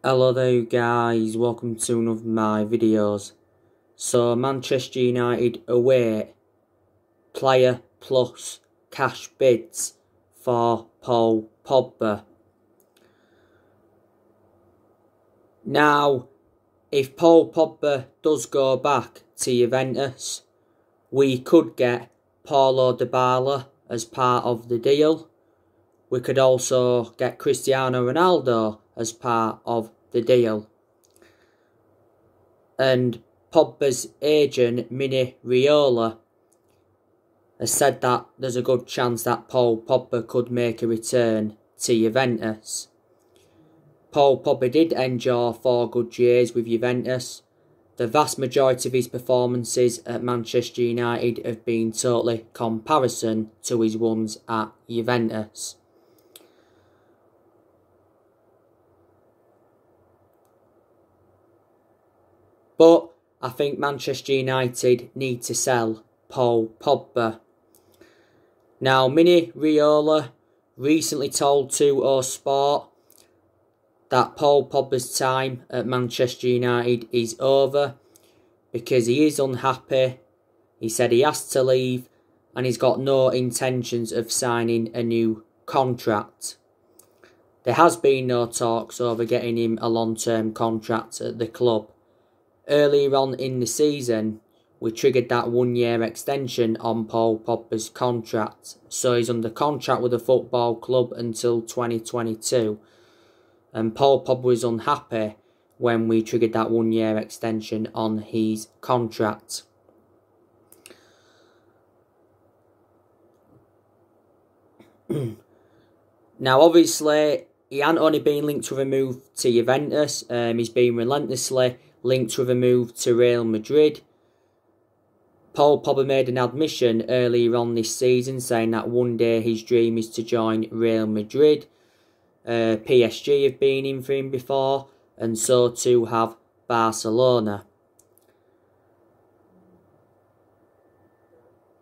Hello there guys, welcome to one of my videos. So Manchester United await player plus cash bids for Paul Pogba. Now, if Paul Pogba does go back to Juventus, we could get Paulo Dybala as part of the deal. We could also get Cristiano Ronaldo as part of the deal. And Pogba's agent, Mini Raiola, has said that there's a good chance that Paul Pogba could make a return to Juventus. Paul Pogba did endure 4 good years with Juventus. The vast majority of his performances at Manchester United have been totally comparison to his ones at Juventus. But I think Manchester United need to sell Paul Pogba. Now, Mini Raiola recently told 2 Sport that Paul Pogba's time at Manchester United is over because he is unhappy. He said he has to leave and he's got no intentions of signing a new contract. There has been no talks over getting him a long-term contract at the club. Earlier on in the season, we triggered that 1-year extension on Paul Pogba's contract. So he's under contract with the football club until 2022. And Paul Pogba was unhappy when we triggered that 1-year extension on his contract. Now, obviously, he hasn't only been linked with a move to Juventus. He's been relentlessly linked with a move to Real Madrid. Paul Pogba made an admission earlier on this season saying that one day his dream is to join Real Madrid. PSG have been in for him before, and so too have Barcelona.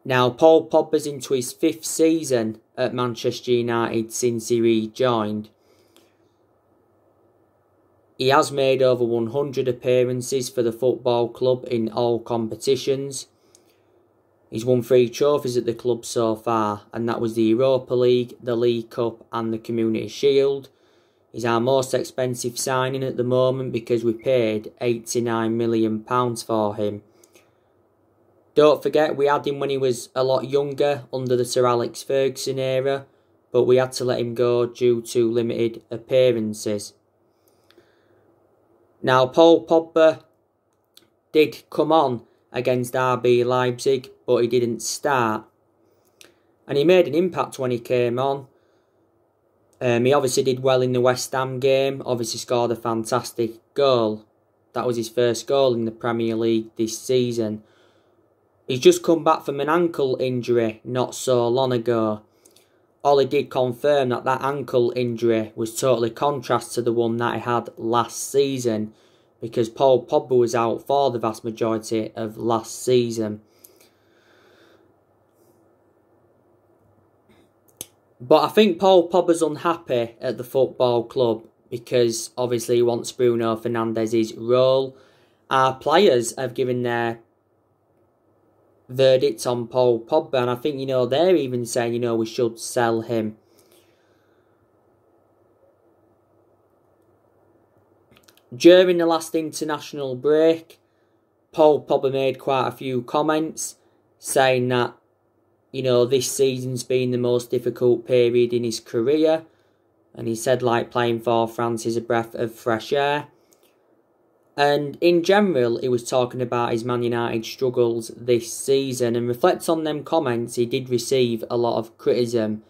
Now, Paul Pogba's into his 5th season at Manchester United since he rejoined. He has made over 100 appearances for the football club in all competitions. He's won 3 trophies at the club so far, and that was the Europa League, the League Cup and the Community Shield. He's our most expensive signing at the moment because we paid £89 million for him. Don't forget, we had him when he was a lot younger under the Sir Alex Ferguson era, but we had to let him go due to limited appearances. Now, Paul Pogba did come on against RB Leipzig, but he didn't start. And he made an impact when he came on. He obviously did well in the West Ham game, obviously scored a fantastic goal. That was his first goal in the Premier League this season. He's just come back from an ankle injury not so long ago. Ollie did confirm that that ankle injury was totally contrast to the one that he had last season, because Paul Pogba was out for the vast majority of last season. But I think Paul Pogba's unhappy at the football club because obviously he wants Bruno Fernandes's role. Our players have given their verdict on Paul Pogba, and I think, they're even saying, we should sell him. During the last international break, Paul Pogba made quite a few comments saying that, this season's been the most difficult period in his career, and he said playing for France is a breath of fresh air. And in general, he was talking about his Man United struggles this season, and reflects on them comments, he did receive a lot of criticism.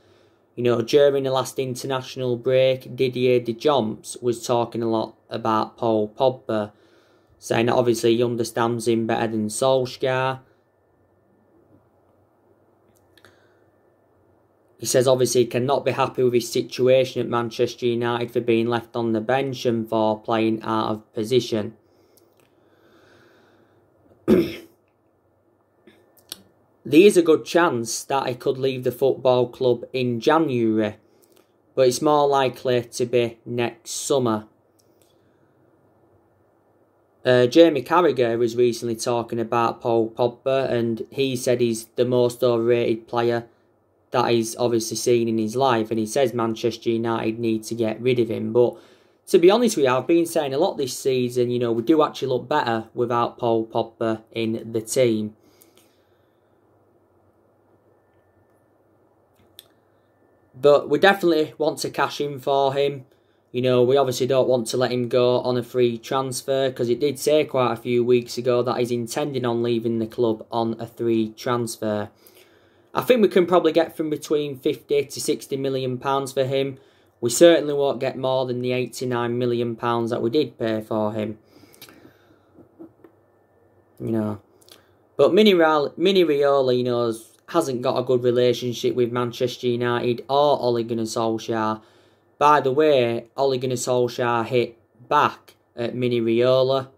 During the last international break, Didier Deschamps was talking a lot about Paul Pogba, saying that obviously he understands him better than Solsjaer. He says obviously he cannot be happy with his situation at Manchester United for being left on the bench and for playing out of position. There is a good chance that he could leave the football club in January, but it's more likely to be next summer. Jamie Carragher was recently talking about Paul Pogba, and he said he's the most overrated player that he's obviously seen in his life, and he says Manchester United need to get rid of him. But to be honest with you, I've been saying a lot this season, we do actually look better without Paul Pogba in the team. But we definitely want to cash in for him. We obviously don't want to let him go on a free transfer, because it did say quite a few weeks ago that he's intending on leaving the club on a free transfer. I think we can probably get from between 50 to 60 million pounds for him. We certainly won't get more than the 89 million pounds that we did pay for him. But Mini Raiola, hasn't got a good relationship with Manchester United or Ole Gunnar Solsjaer. By the way, Ole Gunnar Solsjaer hit back at Mini Raiola,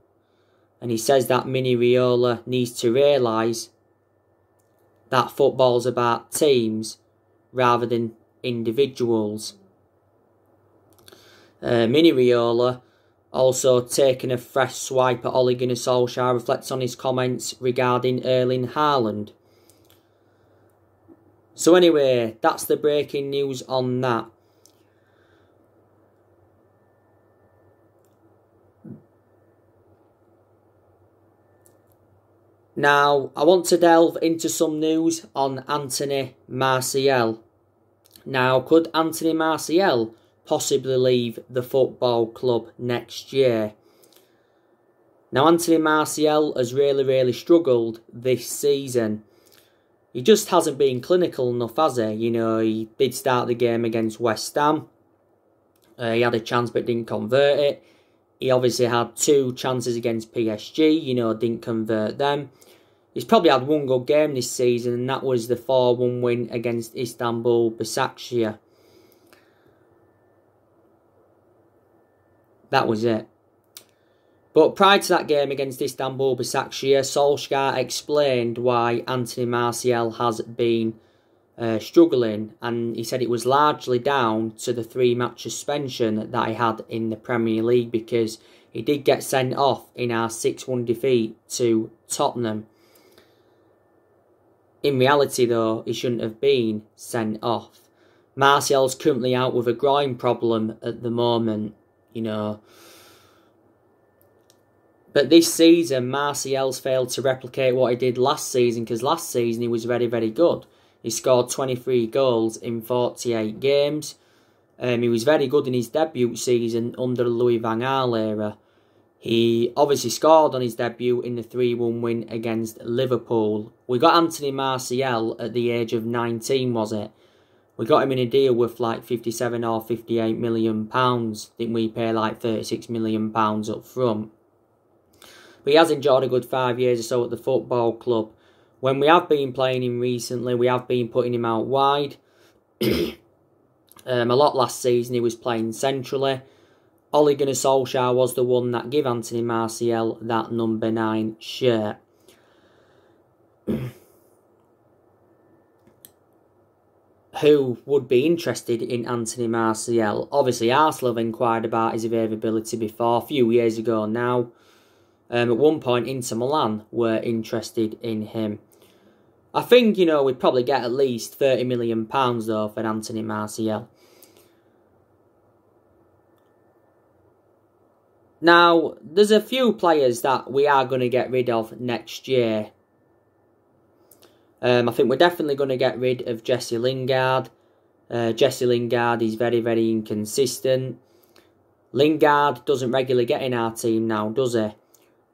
and he says that Mini Raiola needs to realise that football's about teams rather than individuals. Mini Raiola also taking a fresh swipe at Ole Gunnar Solsjaer, reflects on his comments regarding Erling Haaland. So anyway, that's the breaking news on that. Now, I want to delve into some news on Anthony Martial. Now, could Anthony Martial possibly leave the football club next year? Now, Anthony Martial has really struggled this season. He just hasn't been clinical enough, has he? He did start the game against West Ham. He had a chance but didn't convert it. He obviously had 2 chances against PSG, didn't convert them. He's probably had one good game this season, and that was the 4-1 win against Istanbul Başakşehir. That was it. But prior to that game against Istanbul Başakşehir, Solsjaer explained why Anthony Martial has been struggling, and he said it was largely down to the 3-match suspension that he had in the Premier League, because he did get sent off in our 6-1 defeat to Tottenham. In reality though, he shouldn't have been sent off. Martial's currently out with a groin problem at the moment, But this season, Martial's failed to replicate what he did last season, because last season he was very good. He scored 23 goals in 48 games. He was very good in his debut season under the Louis van Gaal era. He obviously scored on his debut in the 3-1 win against Liverpool. We got Anthony Martial at the age of 19, was it? We got him in a deal worth like 57 or 58 million pounds. Didn't we pay like 36 million pounds up front? But he has enjoyed a good 5 years or so at the football club. When we have been playing him recently, we have been putting him out wide. A lot last season he was playing centrally. Ole Gunnar Solsjaer was the one that gave Anthony Martial that number 9 shirt. Who would be interested in Anthony Martial? Obviously Arsenal have inquired about his availability before, a few years ago now. At one point Inter Milan were interested in him. I think, we'd probably get at least £30 million though for Anthony Martial. Now, there's a few players that we are going to get rid of next year. I think we're definitely going to get rid of Jesse Lingard. Jesse Lingard is very inconsistent. Lingard doesn't regularly get in our team now, does he?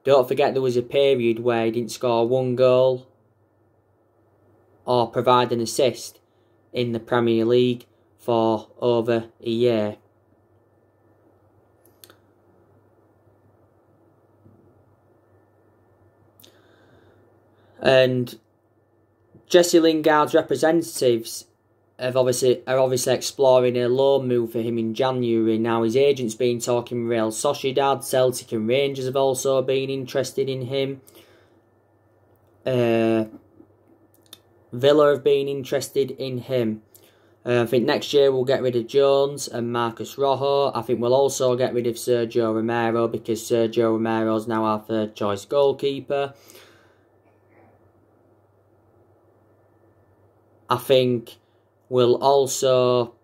Don't forget there was a period where he didn't score 1 goal or provide an assist in the Premier League for over a year. And Jesse Lingard's representatives are obviously exploring a loan move for him in January. Now his agent's been talking with Real Sociedad, Celtic and Rangers have also been interested in him. Villa have been interested in him. I think next year we'll get rid of Jones and Marcus Rojo. I think we'll also get rid of Sergio Romero because Sergio Romero is now our third choice goalkeeper. I think we'll also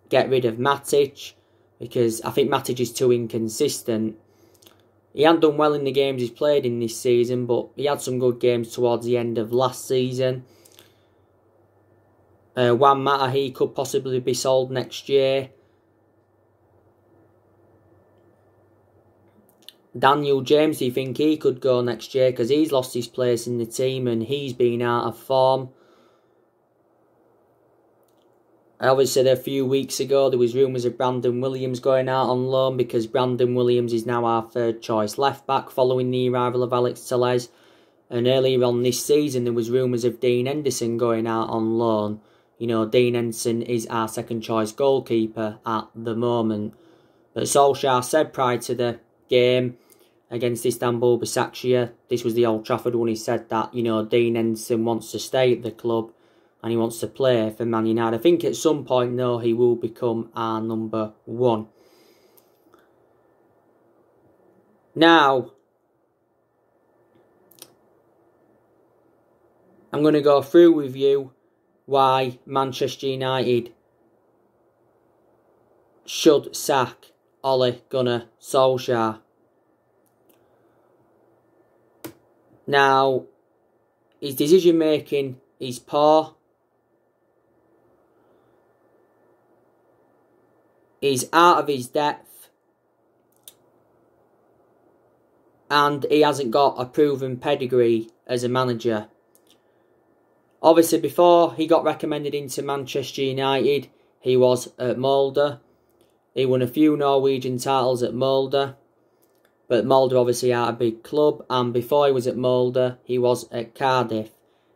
get rid of Matic because I think Matic is too inconsistent. He hadn't done well in the games he's played in this season, but he had some good games towards the end of last season. Juan Mata, he could possibly be sold next year. Daniel James, do you think he could go next year? Because he's lost his place in the team and he's been out of form. Obviously, a few weeks ago, there was rumours of Brandon Williams going out on loan because Brandon Williams is now our third choice left-back following the arrival of Alex Telles. And earlier on this season, there was rumours of Dean Henderson going out on loan. You know, Dean Henderson is our second choice goalkeeper at the moment. But Solsjaer said prior to the game against Istanbul Başakşehir, this was the Old Trafford one, he said that, you know, Dean Henderson wants to stay at the club and he wants to play for Man United. I think at some point, though, he will become our number one. Now, I'm going to go through with you why Manchester United should sack Ole Gunnar Solskjaer. Now, his decision making is poor. He's out of his depth. And he hasn't got a proven pedigree as a manager. Obviously, before he got recommended into Manchester United, he was at Molde. He won a few Norwegian titles at Molde. But Molde obviously are a big club. And before he was at Molde, he was at Cardiff.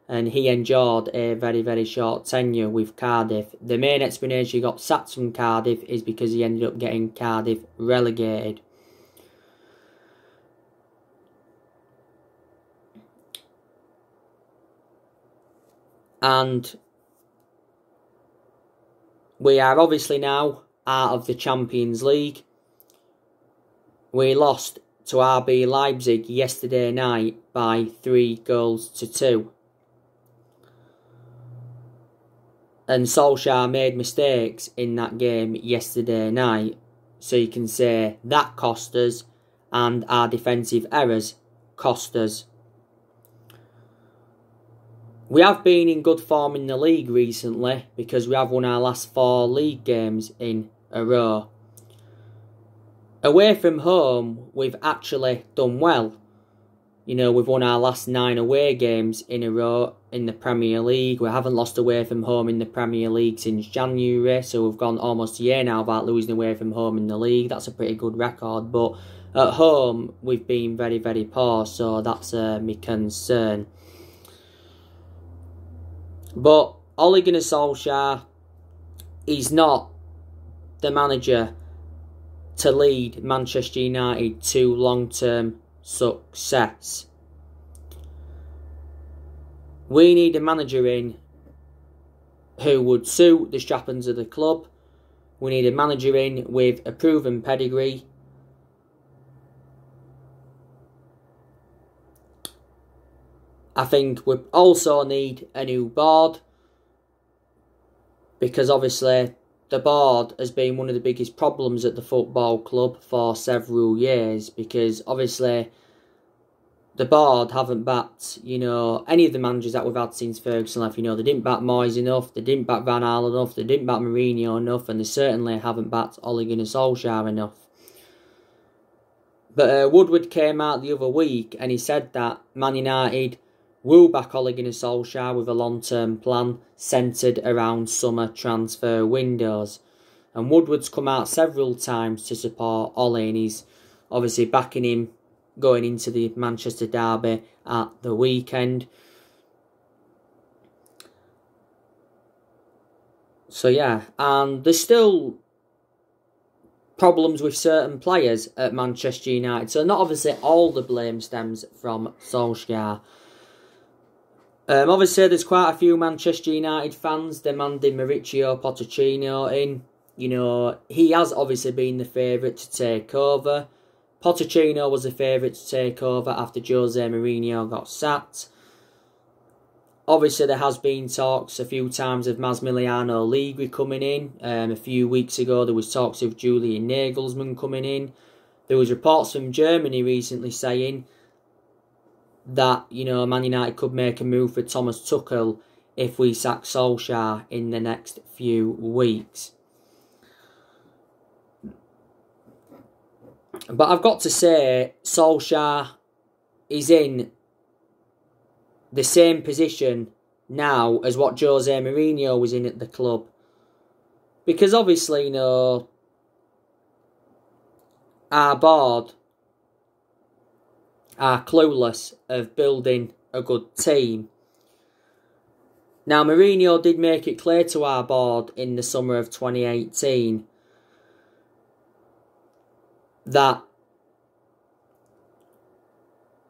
And he endured a very, very short tenure with Cardiff. The main explanation he got sacked from Cardiff is because he ended up getting Cardiff relegated. And we are obviously now out of the Champions League. We lost to RB Leipzig yesterday night by 3-2. And Solskjaer made mistakes in that game yesterday night. So you can say that cost us and our defensive errors cost us. We have been in good form in the league recently because we have won our last 4 league games in a row. Away from home, we've actually done well. You know, we've won our last 9 away games in a row in the Premier League. We haven't lost away from home in the Premier League since January, so we've gone almost a year now without losing away from home in the league. That's a pretty good record, but at home, we've been very, very poor, so that's my concern. But Ole Gunnar Solskjaer, he's not the manager to lead Manchester United to long-term success. We need a manager in who would suit the strappings of the club. We need a manager in with a proven pedigree. I think we also need a new board, because obviously the board has been one of the biggest problems at the football club for several years, because obviously the board haven't backed, you know, any of the managers that we've had since Ferguson left. You know, they didn't back Moyes enough, they didn't back Van Gaal enough, they didn't back Mourinho enough, and they certainly haven't backed Ole Gunnar Solskjaer enough. But Woodward came out the other week and he said that Man United will back Ole Gunnar Solskjaer with a long-term plan centred around summer transfer windows. And Woodward's come out several times to support Ole, and he's obviously backing him going into the Manchester derby at the weekend. So yeah, and there's still problems with certain players at Manchester United. So not obviously all the blame stems from Solskjaer. Obviously, there's quite a few Manchester United fans demanding Mauricio Pochettino in. You know, he has obviously been the favourite to take over. Pochettino was the favourite to take over after Jose Mourinho got sacked. Obviously, there has been talks a few times of Massimiliano Allegri coming in. A few weeks ago, there was talks of Julian Nagelsmann coming in. There was reports from Germany recently saying that, you know, Man United could make a move for Thomas Tuchel if we sack Solsjaer in the next few weeks. But I've got to say, Solskjaer is in the same position now as what Jose Mourinho was in at the club. Because obviously, you know, our board are clueless of building a good team. Now, Mourinho did make it clear to our board in the summer of 2018 that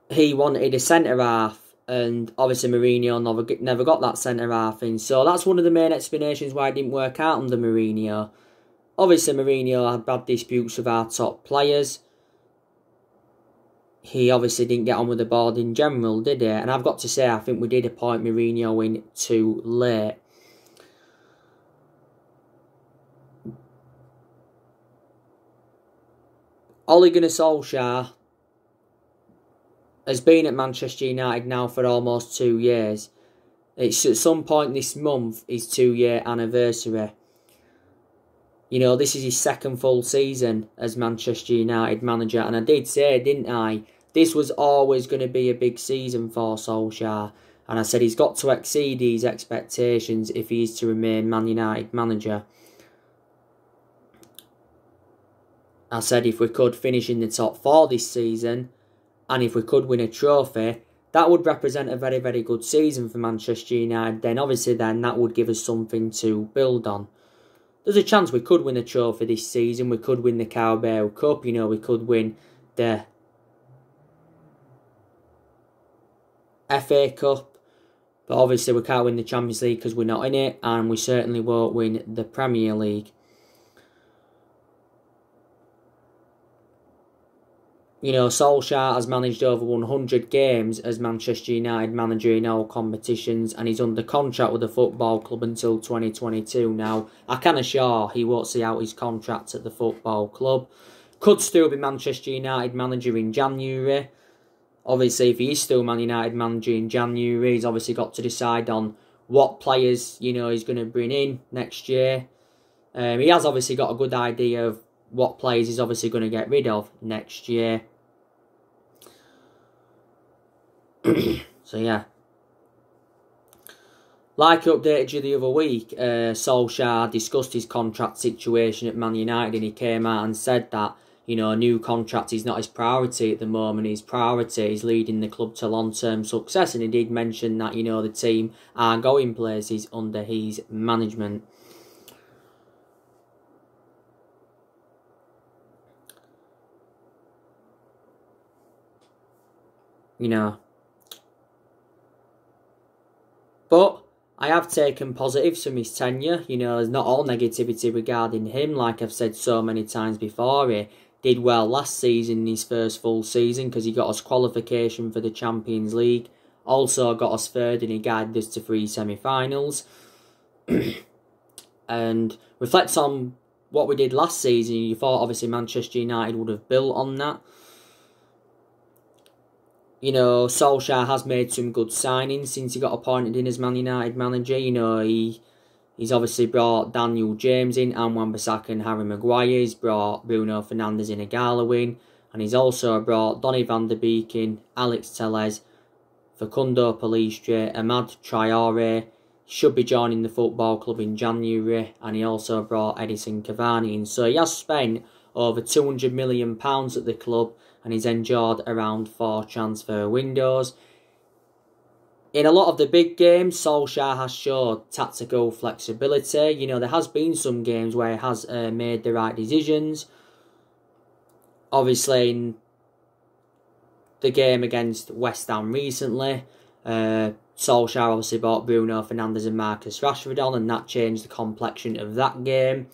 he wanted a centre-half, and obviously Mourinho never got that centre-half in. So that's one of the main explanations why it didn't work out under Mourinho. Obviously Mourinho had bad disputes with our top players. He obviously didn't get on with the board in general, did he? And I've got to say, I think we did appoint Mourinho in too late. Ole Gunnar Solskjaer has been at Manchester United now for almost 2 years. It's at some point this month his 2-year anniversary. You know, this is his second full season as Manchester United manager. And I did say, didn't I, this was always going to be a big season for Solskjaer. And I said he's got to exceed these expectations if he is to remain Man United manager. I said if we could finish in the top 4 this season, and if we could win a trophy, that would represent a very, very good season for Manchester United. Then obviously that would give us something to build on. There's a chance we could win a trophy this season. We could win the Carabao Cup. You know, we could win the FA Cup. But obviously we can't win the Champions League because we're not in it. And we certainly won't win the Premier League. You know, Solskjaer has managed over 100 games as Manchester United manager in all competitions, and he's under contract with the football club until 2022. Now, I can assure he won't see out his contract at the football club. Could still be Manchester United manager in January. Obviously, if he is still Man United manager in January, he's obviously got to decide on what players, you know, he's going to bring in next year. He has obviously got a good idea of what players he's obviously going to get rid of next year. So yeah, like I updated you the other week, Solskjaer discussed his contract situation at Man United, and he came out and said that, you know, a new contract is not his priority at the moment. His priority is leading the club to long-term success, and he did mention that, you know, the team are going places under his management. You know, but I have taken positives from his tenure. You know, there's not all negativity regarding him. Like I've said so many times before, he did well last season in his first full season because he got us qualification for the Champions League. Also got us third, and he guided us to 3 semi-finals. And reflects on what we did last season, you thought obviously Manchester United would have built on that. You know, Solskjaer has made some good signings since he got appointed in as Man United manager. You know, he's obviously brought Daniel James in, and Wan-Bissaka and Harry Maguire. He's brought Bruno Fernandes and Igalo in. And he's also brought Donny van der Beek in, Alex Telles, Facundo Pellistri, Amad Traore. Should be joining the football club in January. And he also brought Edison Cavani in. So he has spent over £200 million at the club, and he's endured around 4 transfer windows. In a lot of the big games, Solskjaer has showed tactical flexibility. You know, there has been some games where he has made the right decisions. Obviously, in the game against West Ham recently, Solsjaer obviously brought Bruno Fernandes and Marcus Rashford on, and that changed the complexion of that game.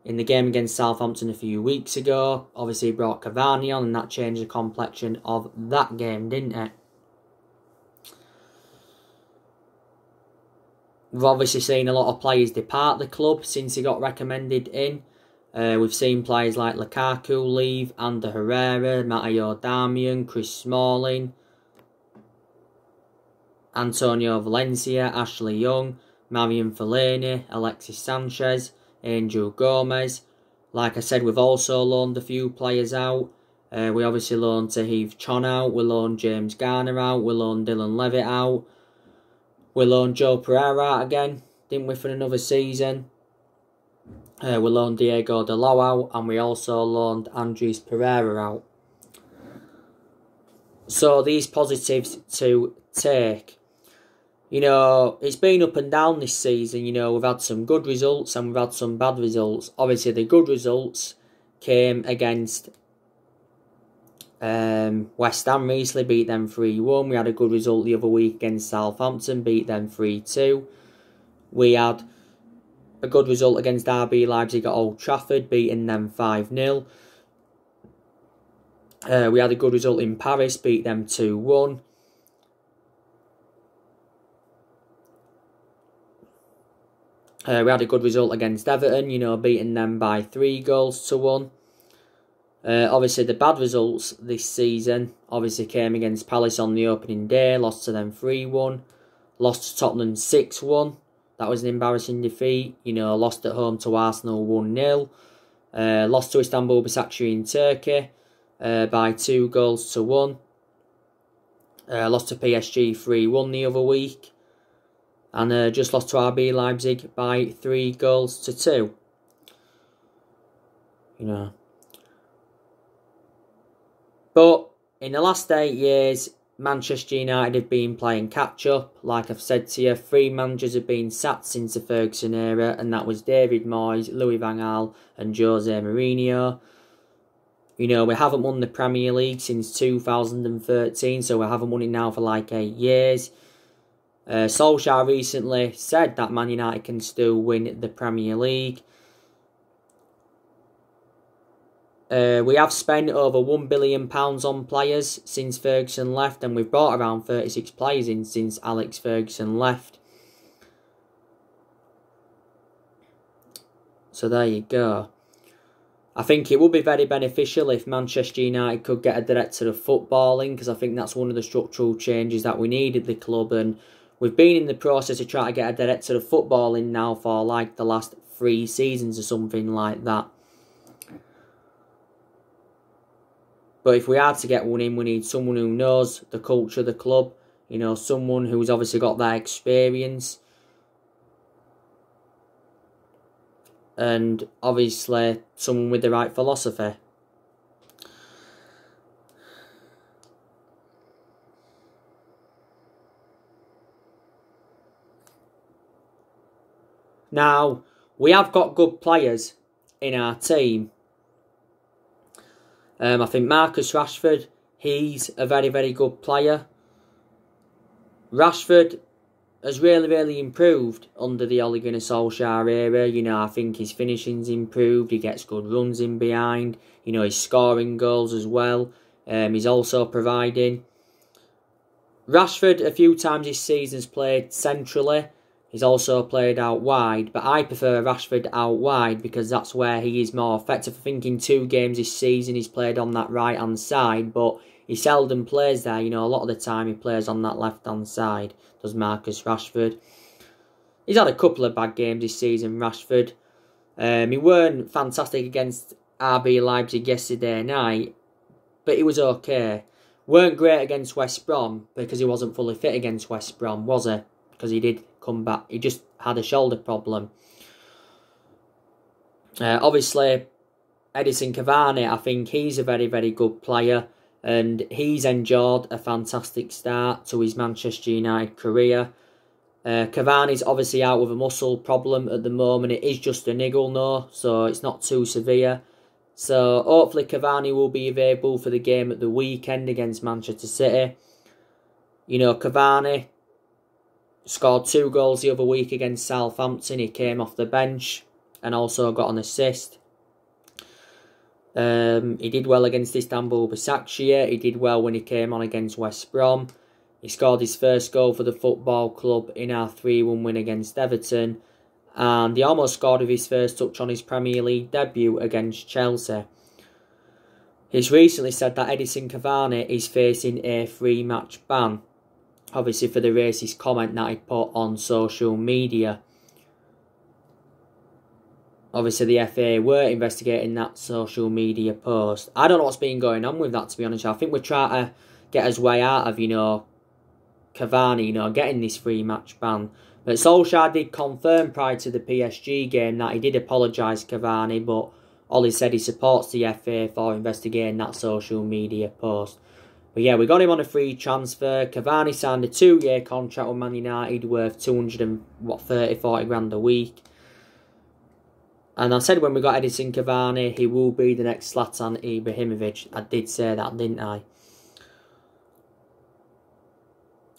In the game against Southampton a few weeks ago, obviously he brought Cavani on, and that changed the complexion of that game, didn't it? We've obviously seen a lot of players depart the club since he got recommended in. We've seen players like Lukaku leave, Ander Herrera, Matteo Darmian, Chris Smalling, Antonio Valencia, Ashley Young, Marian Fellaini, Alexis Sanchez, Angel Gomez. Like I said, we've also loaned a few players out. We obviously loaned Tahith Chon out, we loaned James Garner out, we loaned Dylan Levitt out. We loaned Joe Pereira out again, didn't we, for another season. We loaned Diego Dalot out, and we also loaned Andres Pereira out. So these positives to take. You know, it's been up and down this season. You know, we've had some good results and we've had some bad results. Obviously, the good results came against West Ham recently, beat them 3-1. We had a good result the other week against Southampton, beat them 3-2. We had a good result against RB Leipzig at Old Trafford, beating them 5-0. We had a good result in Paris, beat them 2-1. We had a good result against Everton, you know, beating them by 3-1. Obviously, the bad results this season obviously came against Palace on the opening day, lost to them 3-1. Lost to Tottenham 6-1. That was an embarrassing defeat. You know, lost at home to Arsenal 1-0. Lost to Istanbul Başakşehir in Turkey by 2-1. Lost to PSG 3-1 the other week. And just lost to RB Leipzig by 3-2. You know. But in the last 8 years, Manchester United have been playing catch-up. Like I've said to you, 3 managers have been sacked since the Ferguson era, and that was David Moyes, Louis van Gaal and Jose Mourinho. You know, we haven't won the Premier League since 2013, so we haven't won it now for like 8 years. Solsjaer recently said that Man United can still win the Premier League. We have spent over £1 billion on players since Ferguson left, and we've brought around 36 players in since Alex Ferguson left. So there you go. I think it would be very beneficial if Manchester United could get a director of footballing, because I think that's one of the structural changes that we need at the club, and we've been in the process of trying to get a director of footballing now for like the last 3 seasons or something like that. But if we are to get one in, we need someone who knows the culture of the club. You know, someone who's obviously got that experience. And obviously someone with the right philosophy. Now, we have got good players in our team. I think Marcus Rashford, he's a very, very good player. Rashford has really, really improved under the Ole Gunnar Solskjaer era. You know, I think his finishing's improved. He gets good runs in behind. You know, he's scoring goals as well. He's also providing. Rashford, a few times this season's played centrally. He's also played out wide, but I prefer Rashford out wide because that's where he is more effective. I think in 2 games this season he's played on that right-hand side, but he seldom plays there. You know, a lot of the time he plays on that left-hand side, does Marcus Rashford. He's had a couple of bad games this season, Rashford. He weren't fantastic against RB Leipzig yesterday night, but he was okay. Weren't great against West Brom because he wasn't fully fit against West Brom, was he? Because he did come back. He just had a shoulder problem. Obviously, Edison Cavani, I think he's a very, very good player. And he's enjoyed a fantastic start to his Manchester United career. Cavani's obviously out with a muscle problem at the moment. It is just a niggle though, so it's not too severe. So hopefully Cavani will be available for the game at the weekend against Manchester City. You know, Cavani, Scored 2 goals the other week against Southampton. He came off the bench and also got an assist. He did well against Istanbul Başakşehir. He did well when he came on against West Brom. He scored his first goal for the football club in our 3-1 win against Everton. And he almost scored with his first touch on his Premier League debut against Chelsea. He's recently said that Edinson Cavani is facing a 3-match ban. Obviously for the racist comment that he put on social media. Obviously the FA were investigating that social media post. I don't know what's been going on with that, to be honest. I think we're trying to get his way out of, Cavani, getting this 3-match ban. But Solsjaer did confirm prior to the PSG game that he did apologise to Cavani, but all he said he supports the FA for investigating that social media post. But yeah, we got him on a free transfer. Cavani signed a 2-year contract with Man United worth 40 grand a week. And I said when we got Edinson Cavani, he will be the next Zlatan Ibrahimovic. I did say that, didn't I?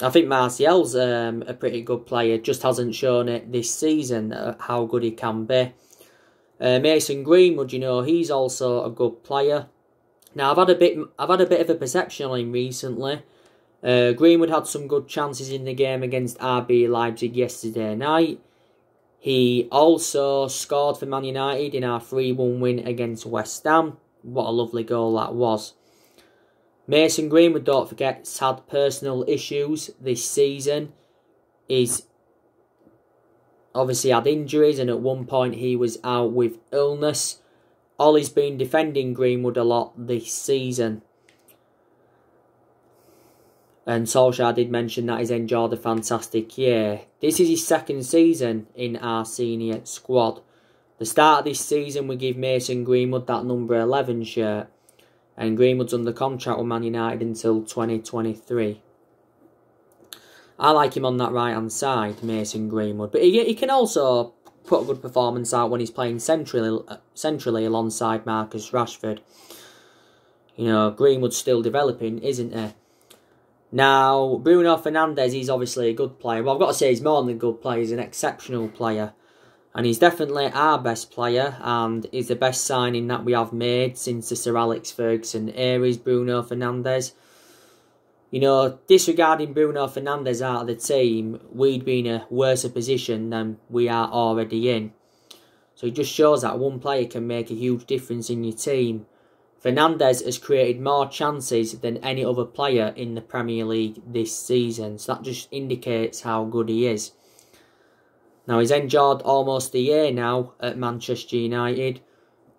I think Martial's a pretty good player. Just hasn't shown it this season how good he can be. Mason Greenwood, he's also a good player. Now I've had a bit of a perception on him recently. Greenwood had some good chances in the game against RB Leipzig yesterday night. He also scored for Man United in our 3-1 win against West Ham. What a lovely goal that was. Mason Greenwood, don't forget, has had personal issues this season. He's obviously had injuries and at one point he was out with illness. Ollie's been defending Greenwood a lot this season. And Solskjaer did mention that he's enjoyed a fantastic year. This is his second season in our senior squad. The start of this season we give Mason Greenwood that number 11 shirt. And Greenwood's under contract with Man United until 2023. I like him on that right hand side, Mason Greenwood. But he can also put a good performance out when he's playing centrally alongside Marcus Rashford. Greenwood's still developing, isn't he? Now, Bruno Fernandes, he's obviously a good player. Well, I've got to say he's more than a good player. He's an exceptional player. And he's definitely our best player. And he's the best signing that we have made since the Sir Alex Ferguson era, is Bruno Fernandes. Disregarding Bruno Fernandes out of the team, we'd be in a worse position than we are already in. So it just shows that one player can make a huge difference in your team. Fernandes has created more chances than any other player in the Premier League this season. So that just indicates how good he is. Now, he's enjoyed almost a year now at Manchester United.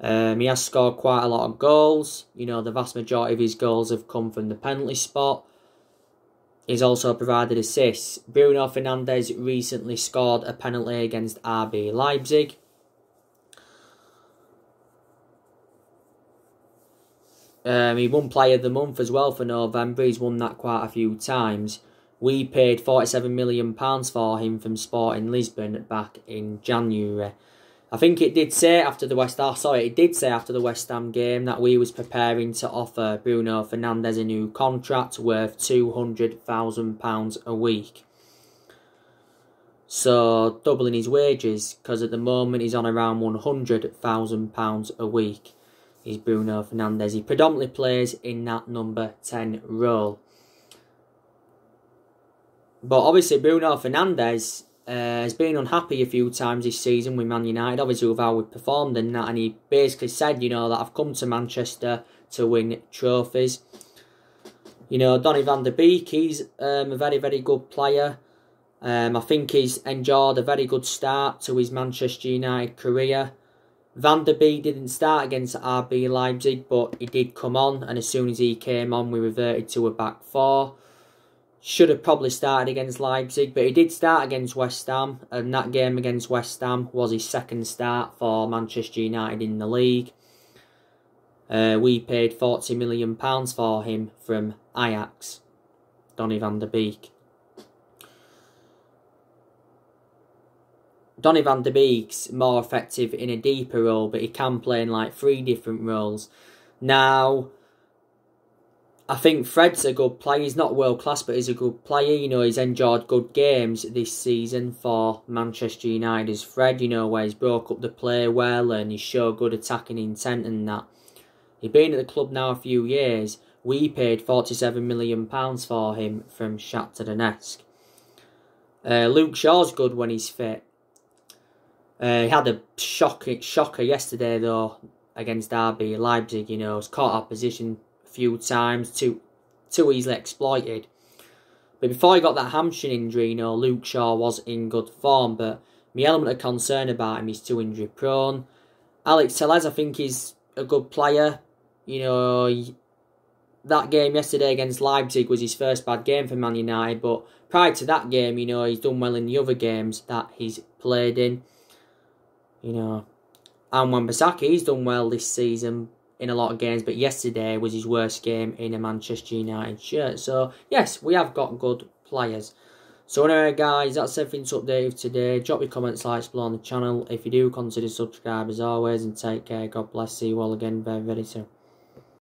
He has scored quite a lot of goals. The vast majority of his goals have come from the penalty spot. He's also provided assists. Bruno Fernandes recently scored a penalty against RB Leipzig. He won Player of the Month as well for November. He's won that quite a few times. We paid £47 million for him from Sporting Lisbon back in January. I think it did say after the West Ham game that we was preparing to offer Bruno Fernandes a new contract worth £200,000 a week. So doubling his wages, because at the moment he's on around £100,000 a week. Is Bruno Fernandes. He predominantly plays in that number 10 role. But obviously Bruno Fernandes has been unhappy a few times this season with Man United, obviously with how we performed and that, and he basically said, that I've come to Manchester to win trophies. Donny van der Beek, he's a very, very good player. I think he's enjoyed a very good start to his Manchester United career. Van der Beek didn't start against RB Leipzig, but he did come on, and as soon as he came on, we reverted to a back four. Should have probably started against Leipzig, but he did start against West Ham, and that game against West Ham was his second start for Manchester United in the league. We paid £40 million for him from Ajax, Donny van der Beek. Donny van der Beek's more effective in a deeper role, but he can play in like 3 different roles. Now, I think Fred's a good player. He's not world class, but he's a good player. You know, he's enjoyed good games this season for Manchester United as Fred, you know, where he's broke up the play well and he's showed good attacking intent and that. He's been at the club now a few years. We paid £47 million for him from Shakhtar Donetsk. Luke Shaw's good when he's fit. He had a shocker yesterday, though, against RB Leipzig. You know, he's caught our position few times, too easily exploited. But before he got that hamstring injury, you know, Luke Shaw was in good form, but my element of concern about him, he's too injury prone. Alex Telles, I think, is a good player. You know, that game yesterday against Leipzig was his first bad game for Man United, but prior to that game, you know, he's done well in the other games that he's played in. You know, and Wan-Bissaka, he's done well this season in a lot of games, but yesterday was his worst game in a Manchester United shirt. So, yes, we have got good players. So, anyway, guys, that's everything to update with today. Drop your comments, likes below on the channel. If you do, consider subscribe as always, and take care. God bless. See you all again very, very soon.